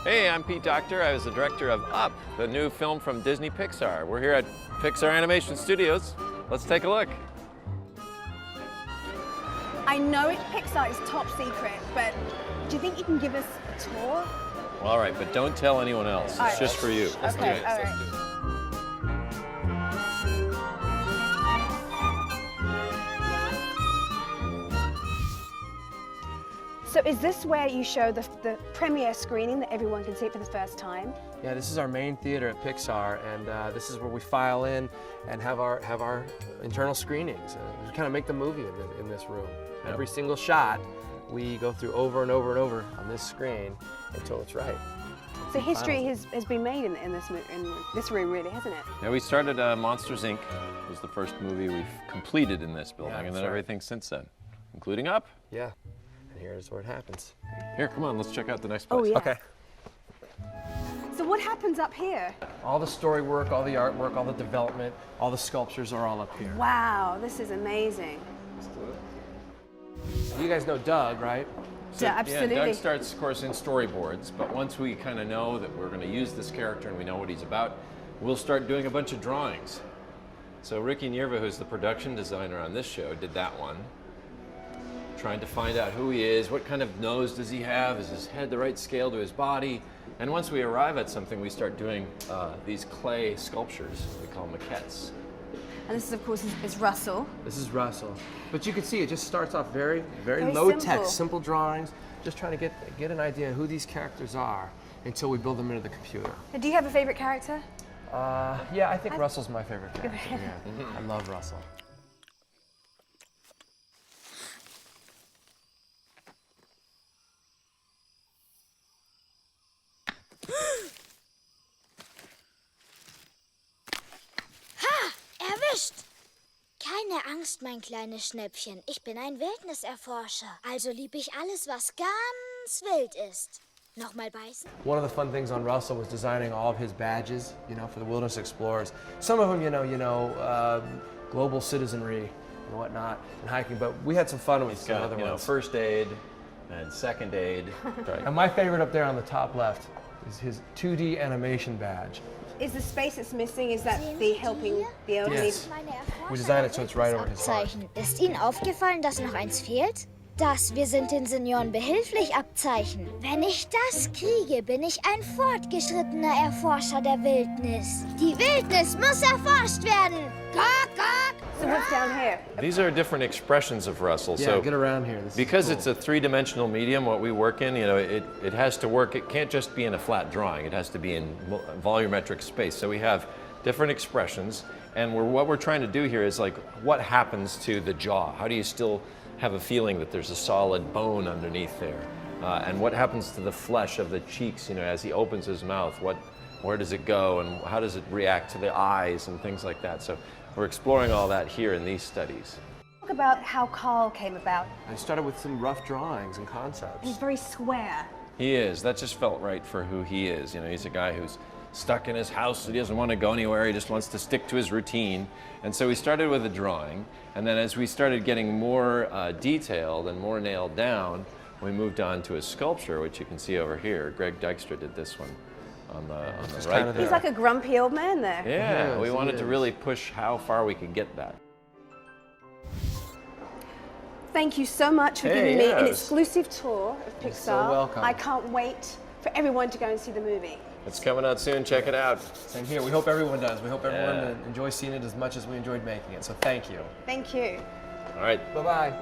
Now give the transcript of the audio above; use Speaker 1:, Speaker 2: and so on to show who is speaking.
Speaker 1: Hey, I'm Pete Docter. I was the director of Up, the new film from Disney Pixar. We're here at Pixar Animation Studios. Let's take a look.
Speaker 2: I know Pixar is top secret, but do you think you can give us a tour?
Speaker 1: Well, all right, but don't tell anyone else. It's just for you. Let's do it.
Speaker 2: All right. So is this where you show the premiere screening that everyone can see it for the first time?
Speaker 3: Yeah, this is our main theater at Pixar, and this is where we file in and have our internal screenings. We kind of make the movie in this room. Yep. Every single shot we go through over and over and over on this screen until it's right.
Speaker 2: So history has been made in this room, really, hasn't it?
Speaker 1: Yeah, we started Monsters, Inc. was the first movie we've completed in this building, and then everything since then, including Up.
Speaker 3: Yeah. Here's where it happens.
Speaker 1: Here, come on, let's check out the next place.
Speaker 2: Oh, yeah.
Speaker 3: Okay.
Speaker 2: So what happens up here?
Speaker 3: All the story work, all the artwork, all the development, all the sculptures are all up here.
Speaker 2: Wow, this is amazing.
Speaker 3: You guys know Doug, right?
Speaker 1: So,
Speaker 2: yeah, absolutely.
Speaker 1: Yeah, Doug starts, of course, in storyboards, but once we kind of know that we're going to use this character and we know what he's about, we'll start doing a bunch of drawings. So Ricky Nierva, who's the production designer on this show, did that one. Trying to find out who he is, what kind of nose does he have, is his head the right scale to his body? And once we arrive at something, we start doing these clay sculptures. We call maquettes.
Speaker 2: And this, of course, is Russell.
Speaker 3: This is Russell. But you can see it just starts off very
Speaker 2: Very
Speaker 3: low
Speaker 2: simple.
Speaker 3: text, simple drawings, just trying to get an idea of who these characters are until we build them into the computer.
Speaker 2: Do you have a favorite character?
Speaker 3: Yeah, I think Russell's my favorite character. Yeah. I love Russell.
Speaker 4: Erwischt! Keine Angst, mein kleines Schnäppchen. Ich bin ein Wildniserforscher. Also lieb ich alles, was ganz wild ist. Nochmal beißen?
Speaker 3: One of the fun things on Russell was designing all of his badges, for the wilderness explorers. Some of them, global citizenry and whatnot, and hiking. But we had some fun with some other ones.
Speaker 1: First aid and second aid. Right.
Speaker 3: And my favorite up there on the top left is his 2D animation badge.
Speaker 2: Is the space that's missing, is that the helping the elderly?
Speaker 3: Yes. We designed it so it's right over his heart.
Speaker 4: Abzeichen. Ist Ihnen aufgefallen, dass noch eins fehlt? Das Wir sind den Senioren behilflich Abzeichen. Wenn ich das kriege, bin ich ein fortgeschrittener Erforscher der Wildnis. Die Wildnis muss erforscht werden. Gawk, gawk.
Speaker 2: So what's down here?
Speaker 1: These are different expressions of Russell.
Speaker 3: Yeah,
Speaker 1: so
Speaker 3: get around here. This
Speaker 1: because
Speaker 3: is
Speaker 1: it's
Speaker 3: cool.
Speaker 1: a three-dimensional medium, what we work in, it has to work. It can't just be in a flat drawing. It has to be in volumetric space. So we have different expressions, and what we're trying to do here is like, what happens to the jaw? How do you still have a feeling that there's a solid bone underneath there? And what happens to the flesh of the cheeks, as he opens his mouth? Where does it go, and how does it react to the eyes and things like that? So we're exploring all that here in these studies.
Speaker 2: Talk about how Carl came about.
Speaker 3: I started with some rough drawings and concepts.
Speaker 2: He's very square.
Speaker 1: He is. That just felt right for who he is. He's a guy who's stuck in his house. He doesn't want to go anywhere. He just wants to stick to his routine. And so we started with a drawing, and then as we started getting more detailed and more nailed down, we moved on to a sculpture, which you can see over here. Greg Dykstra did this one on the right there.
Speaker 2: He's like a grumpy old man there.
Speaker 1: Yeah, we wanted to
Speaker 3: is.
Speaker 1: really push how far we could get that.
Speaker 2: Thank you so much for giving me an
Speaker 1: yes.
Speaker 2: exclusive tour of Pixar.
Speaker 3: You're so welcome.
Speaker 2: I can't wait for everyone to go and see the movie.
Speaker 1: It's coming out soon. Check it out.
Speaker 3: Same here. We hope everyone does. We hope everyone enjoys seeing it as much as we enjoyed making it. So thank you.
Speaker 2: Thank you.
Speaker 1: All right.
Speaker 3: Bye-bye.